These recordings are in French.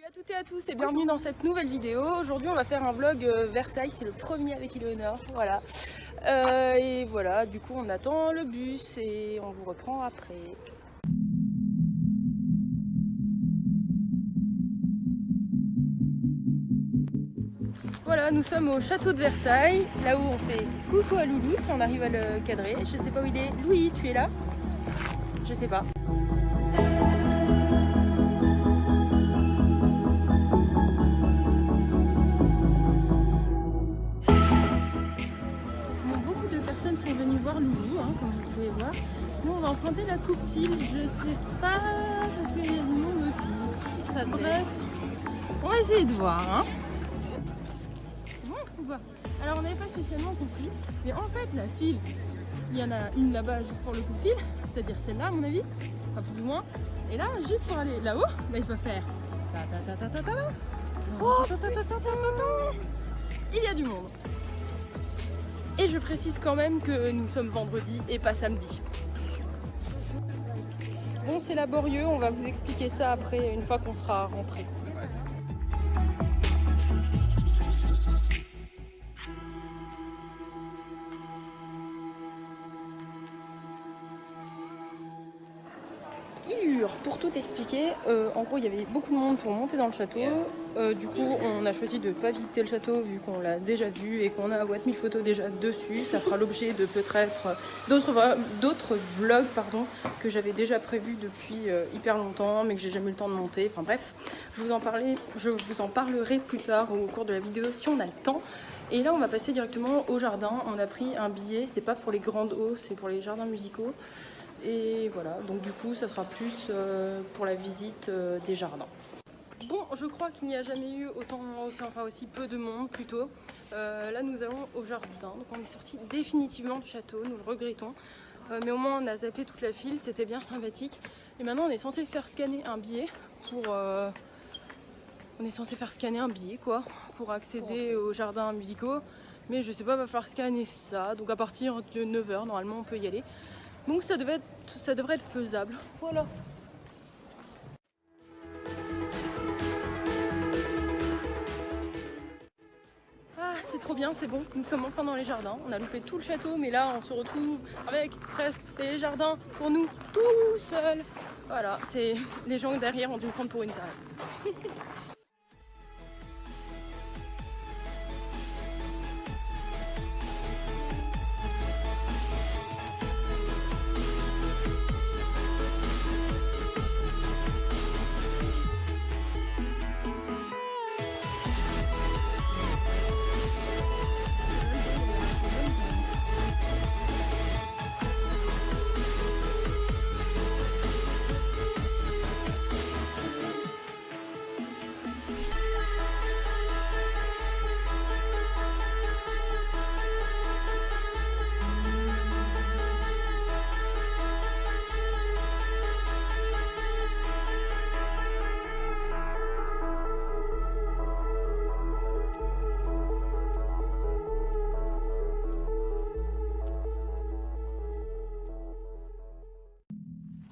à toutes et à tous et bienvenue dans cette nouvelle vidéo. Aujourd'hui on va faire un vlog Versailles, c'est le premier avec Éléonore, voilà. Et voilà, du coup on attend le bus et on vous reprend après. Voilà, nous sommes au château de Versailles, là où on fait coucou à Loulou si on arrive à le cadrer. Je sais pas où il est. Louis, tu es là? Je sais pas. Beaucoup de personnes sont venues voir Loulou, hein, comme vous pouvez voir. Nous on va emprunter la coupe file, je sais pas, parce qu'il y a du monde aussi. Ça bref, on va essayer de voir. Hein. Bon ou pas? Alors on n'avait pas spécialement compris, mais en fait la file, il y en a une là-bas juste pour le coupe file, c'est-à-dire celle-là à mon avis, enfin plus ou moins. Et là, juste pour aller là-haut, bah, il faut faire ta ta ta ta ta ta. Oh, ta ta ta ta ta ta. Il y a du monde. Et je précise quand même que nous sommes vendredi et pas samedi. Bon, c'est laborieux, on va vous expliquer ça après, une fois qu'on sera rentré. Pour tout expliquer, en gros il y avait beaucoup de monde pour monter dans le château. Du coup on a choisi de ne pas visiter le château vu qu'on l'a déjà vu et qu'on a 1000 photos déjà dessus. Ça fera l'objet de peut-être d'autres vlogs que j'avais déjà prévus depuis hyper longtemps mais que j'ai jamais eu le temps de monter. Enfin bref, je vous en parlerai plus tard au cours de la vidéo si on a le temps. Et là on va passer directement au jardin. On a pris un billet, c'est pas pour les grandes hauts, c'est pour les jardins musicaux. Et voilà, donc du coup ça sera plus pour la visite des jardins. Bon, je crois qu'il n'y a jamais eu aussi peu de monde plutôt. Là nous allons au jardin, donc on est sorti définitivement du château, nous le regrettons. Mais au moins on a zappé toute la file, c'était bien sympathique. Et maintenant on est censé faire scanner un billet pour accéder aux jardins musicaux. Mais je sais pas, va falloir scanner ça, donc à partir de 9h normalement on peut y aller. Donc ça devrait être faisable. Voilà. Ah, c'est trop bien, c'est bon. Nous sommes enfin dans les jardins. On a loupé tout le château, mais là on se retrouve avec presque les jardins pour nous tout seuls. Voilà, les gens derrière ont dû me prendre pour une tarée.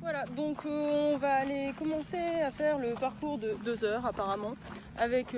Voilà, donc on va aller commencer à faire le parcours de 2 heures apparemment avec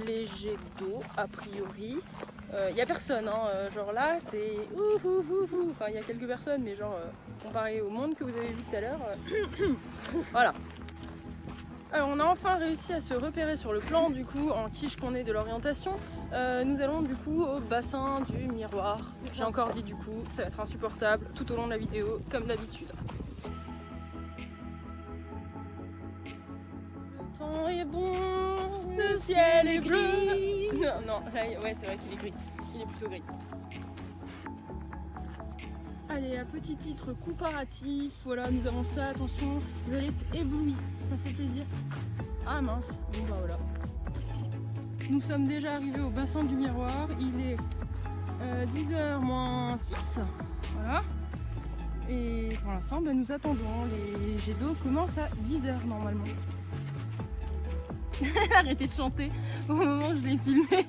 les jets d'eau a priori. Il n'y a personne, hein, genre là c'est enfin il y a quelques personnes mais genre comparé au monde que vous avez vu tout à l'heure, voilà. Alors on a enfin réussi à se repérer sur le plan du coup en quiche qu'on est de l'orientation. Nous allons du coup au bassin du miroir. J'ai encore dit du coup, ça va être insupportable tout au long de la vidéo comme d'habitude. Le temps est bon, le ciel est gris. Non, là, ouais c'est vrai qu'il est gris, il est plutôt gris. Allez, à petit titre comparatif, voilà, nous avons ça, attention, vous allez être éblouis, ça fait plaisir. Ah mince, bon bah voilà. Nous sommes déjà arrivés au bassin du miroir, il est 10h moins 6, voilà. Et pour l'instant, bah, nous attendons, les jets d'eau commencent à 10h normalement. Arrêtez de chanter au moment où je l'ai filmé.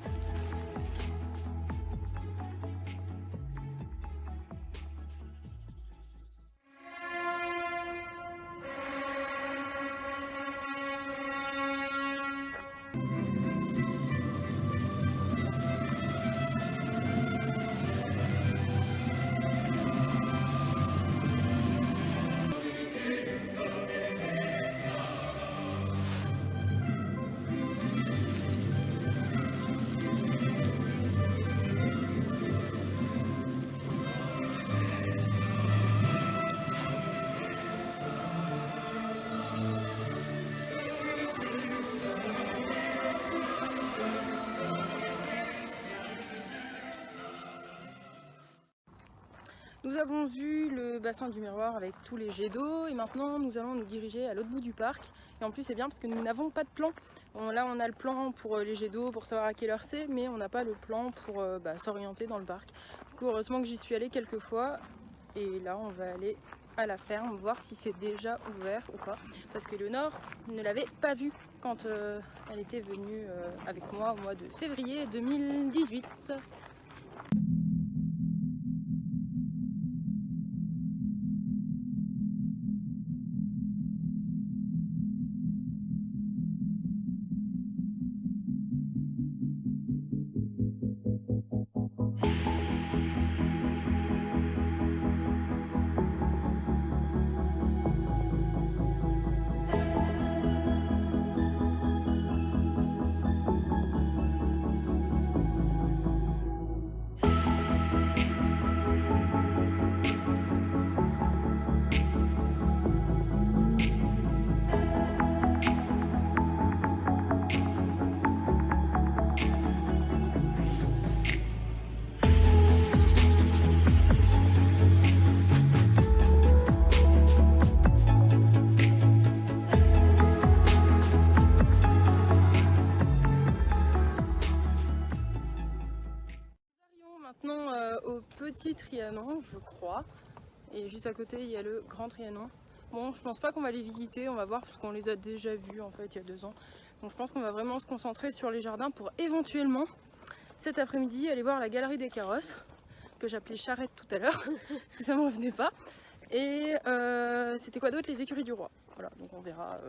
nous avons vu le bassin du miroir avec tous les jets d'eau et maintenant nous allons nous diriger à l'autre bout du parc. Et en plus c'est bien parce que nous n'avons pas de plan. Là on a le plan pour les jets d'eau, pour savoir à quelle heure c'est, mais on n'a pas le plan pour s'orienter dans le parc. Du coup heureusement que j'y suis allée quelques fois et là on va aller à la ferme voir si c'est déjà ouvert ou pas. Parce que Léonore ne l'avait pas vu quand elle était venue avec moi au mois de février 2018. Maintenant au petit Trianon, je crois, et juste à côté il y a le grand Trianon. Bon, je pense pas qu'on va les visiter, on va voir parce qu'on les a déjà vus en fait il y a 2 ans. Donc je pense qu'on va vraiment se concentrer sur les jardins pour éventuellement cet après-midi aller voir la galerie des carrosses, que j'appelais charrette tout à l'heure, parce que ça me revenait pas. Et c'était quoi d'autre? Les écuries du roi. Voilà, donc on verra.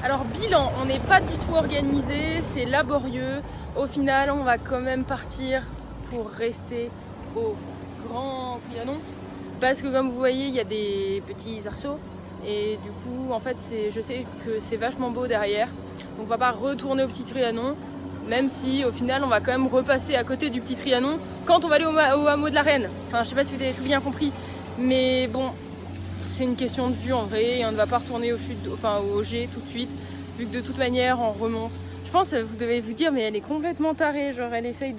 Alors bilan, on n'est pas du tout organisé, c'est laborieux. Au final, on va quand même partir pour rester au grand Trianon. Parce que comme vous voyez, il y a des petits arceaux. Et du coup, en fait, je sais que c'est vachement beau derrière. Donc on va pas retourner au petit Trianon. Même si au final, on va quand même repasser à côté du petit Trianon quand on va aller au hameau de la Reine. Enfin, je sais pas si vous avez tout bien compris. Mais bon, c'est une question de vue en vrai, et on ne va pas retourner au jet tout de suite, vu que de toute manière on remonte. Je pense que vous devez vous dire mais elle est complètement tarée, genre elle essaye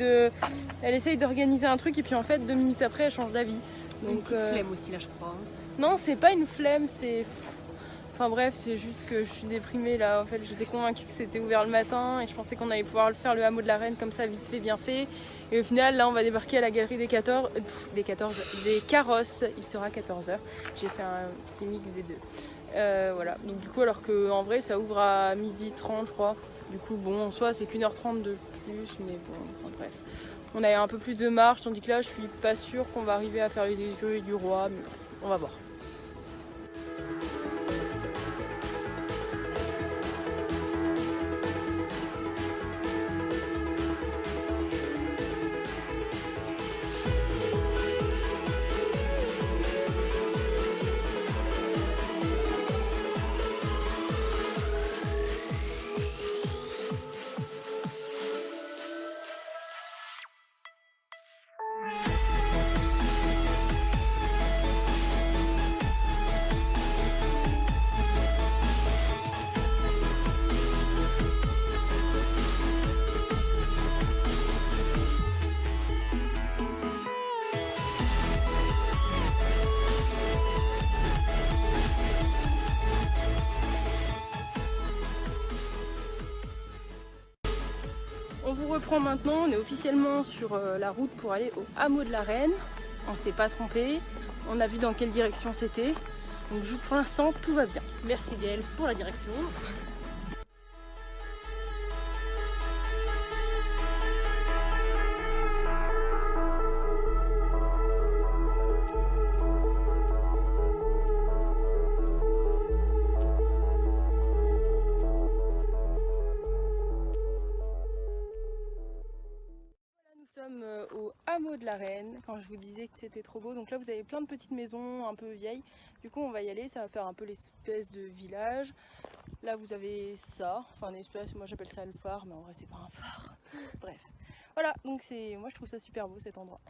d'organiser un truc et puis en fait 2 minutes après elle change d'avis. Donc, une petite flemme aussi là je crois. Non, c'est pas une flemme, c'est... Enfin bref, c'est juste que je suis déprimée là. En fait, j'étais convaincue que c'était ouvert le matin et je pensais qu'on allait pouvoir le faire le hameau de la Reine comme ça, vite fait, bien fait. Et au final, là, on va débarquer à la galerie des carrosses. Il sera 14h. J'ai fait un petit mix des deux. Voilà. Donc du coup, alors qu'en vrai, ça ouvre à 12h30, je crois. Du coup, bon, en soi, c'est qu'1h30 de plus, mais bon, enfin bref. On a un peu plus de marche, tandis que là, je suis pas sûre qu'on va arriver à faire les écuries du roi, mais bref, on va voir. On vous reprend maintenant, on est officiellement sur la route pour aller au hameau de la Reine. On s'est pas trompé, on a vu dans quelle direction c'était. Donc pour l'instant tout va bien. Merci Gaëlle pour la direction. Nous sommes au hameau de la Reine, quand je vous disais que c'était trop beau. Donc là vous avez plein de petites maisons un peu vieilles. Du coup on va y aller, ça va faire un peu l'espèce de village. Là vous avez ça, enfin une espèce, moi j'appelle ça le phare, mais en vrai c'est pas un phare. Bref, voilà, donc moi je trouve ça super beau cet endroit.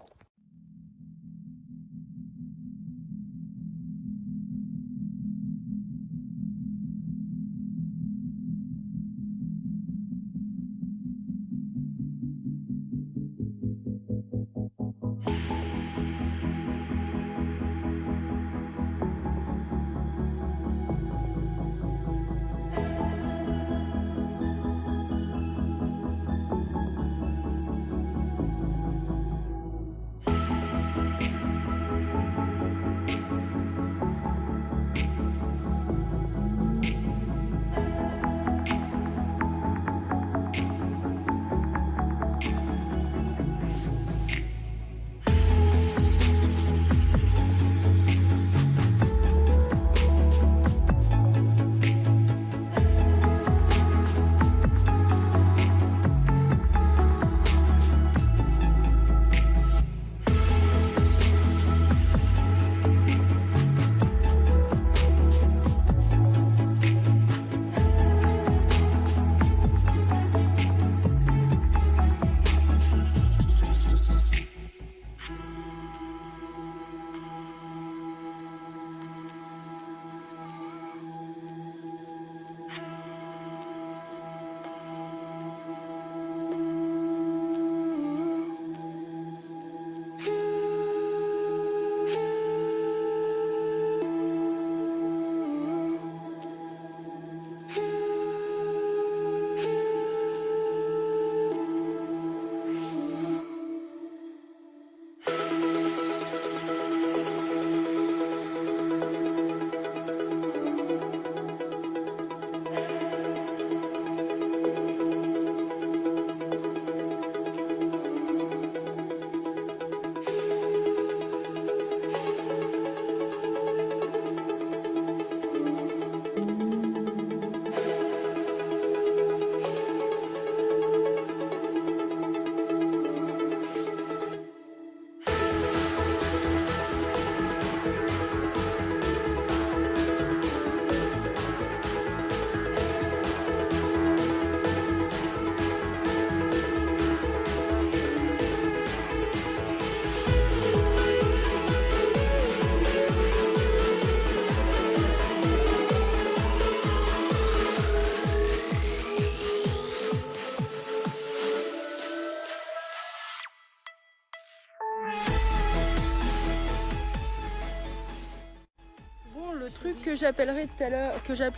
truc que j'appelais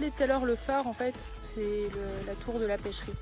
tout à l'heure le phare, en fait, c'est la tour de la pêcherie.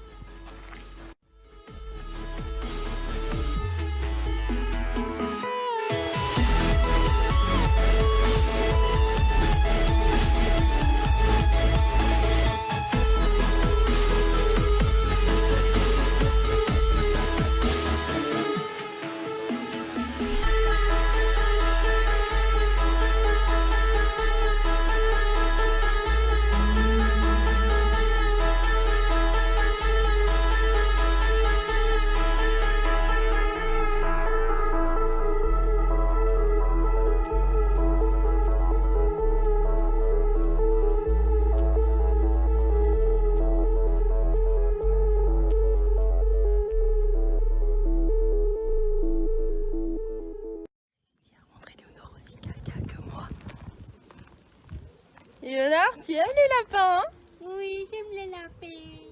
Léonore, tu aimes les lapins, hein? Oui, j'aime les lapins.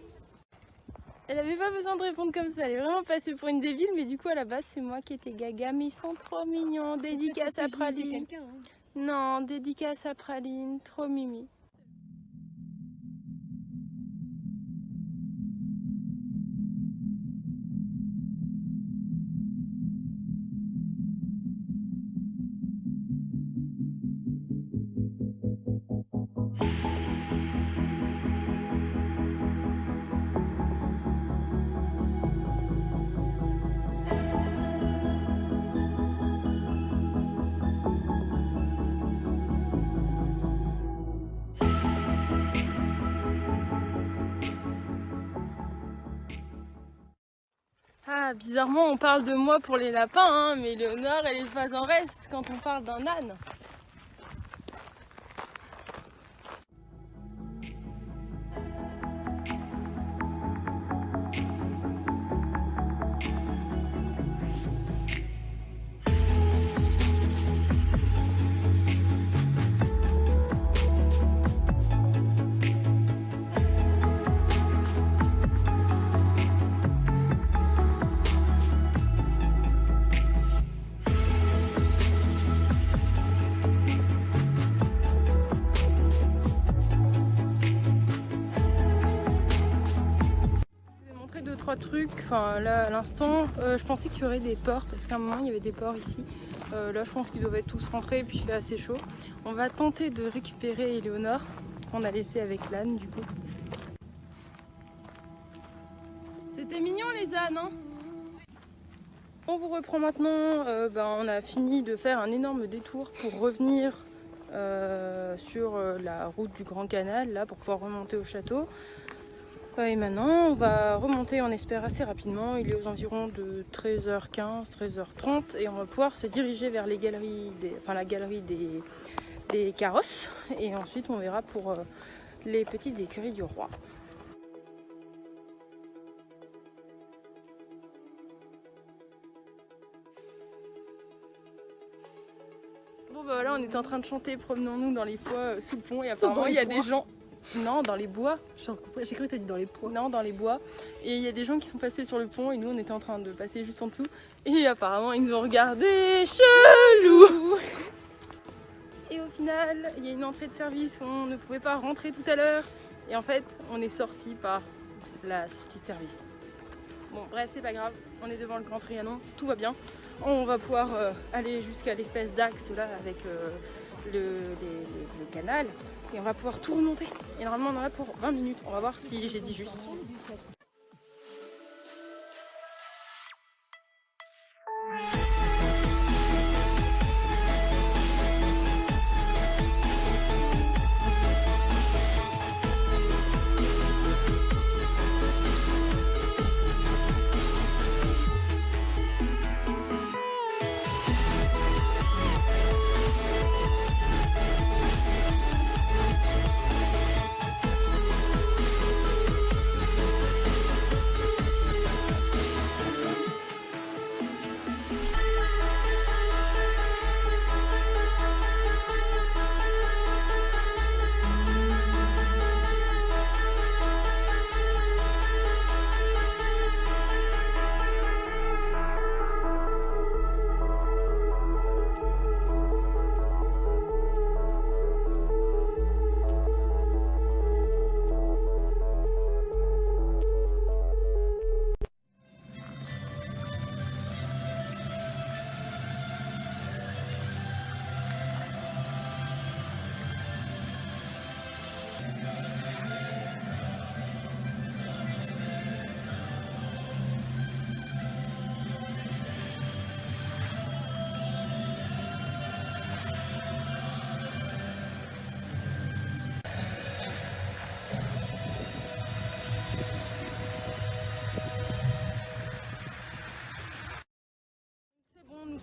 Elle avait pas besoin de répondre comme ça, elle est vraiment passée pour une débile, mais du coup à la base c'est moi qui étais gaga, mais ils sont trop mignons, dédicace à Praline. Non, dédicace à Praline, trop mimi. Ah, bizarrement on parle de moi pour les lapins, hein, mais Léonore elle est pas en reste quand on parle d'un âne. Trucs, enfin là à l'instant je pensais qu'il y aurait des porcs parce qu'à un moment il y avait des porcs ici, là je pense qu'ils doivent être tous rentrés et puis il fait assez chaud. On va tenter de récupérer Éléonore qu'on a laissé avec l'âne du coup. C'était mignon les ânes, hein. On vous reprend maintenant, on a fini de faire un énorme détour pour revenir sur la route du Grand Canal là pour pouvoir remonter au château. Et maintenant on va remonter, on espère assez rapidement, il est aux environs de 13h15, 13h30 et on va pouvoir se diriger vers les galeries la galerie des carrosses et ensuite on verra pour les petites écuries du roi. Bon bah là on était en train de chanter Promenons-nous dans les bois sous le pont et apparemment il y a des gens... Non, dans les bois. J'ai cru que tu as dit dans les pois. Non, dans les bois. Et il y a des gens qui sont passés sur le pont et nous on était en train de passer juste en dessous. Et apparemment ils nous ont regardé chelou. Et au final, il y a une entrée de service où on ne pouvait pas rentrer tout à l'heure. Et en fait, on est sorti par la sortie de service. Bon, bref, c'est pas grave. On est devant le Grand Trianon, tout va bien. On va pouvoir aller jusqu'à l'espèce d'axe là avec le canal. Et on va pouvoir tout remonter. Et normalement on en a pour 20 minutes. On va voir si j'ai dit juste.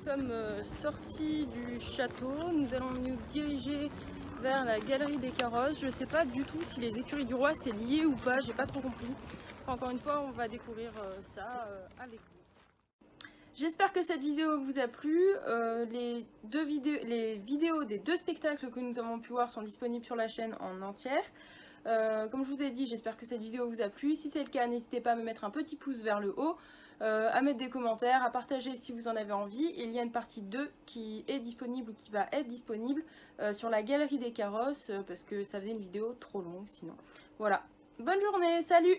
sommes sortis du château. Nous allons nous diriger vers la galerie des carrosses. Je sais pas du tout si les écuries du roi c'est lié ou pas, j'ai pas trop compris. Enfin, encore une fois, on va découvrir ça avec vous. J'espère que cette vidéo vous a plu. Les vidéos des 2 spectacles que nous avons pu voir sont disponibles sur la chaîne en entière. Comme je vous ai dit, j'espère que cette vidéo vous a plu. Si c'est le cas, n'hésitez pas à me mettre un petit pouce vers le haut, à mettre des commentaires, à partager si vous en avez envie. Il y a une partie 2 qui est disponible ou qui va être disponible sur la galerie des carrosses parce que ça faisait une vidéo trop longue sinon. Voilà. Bonne journée, salut!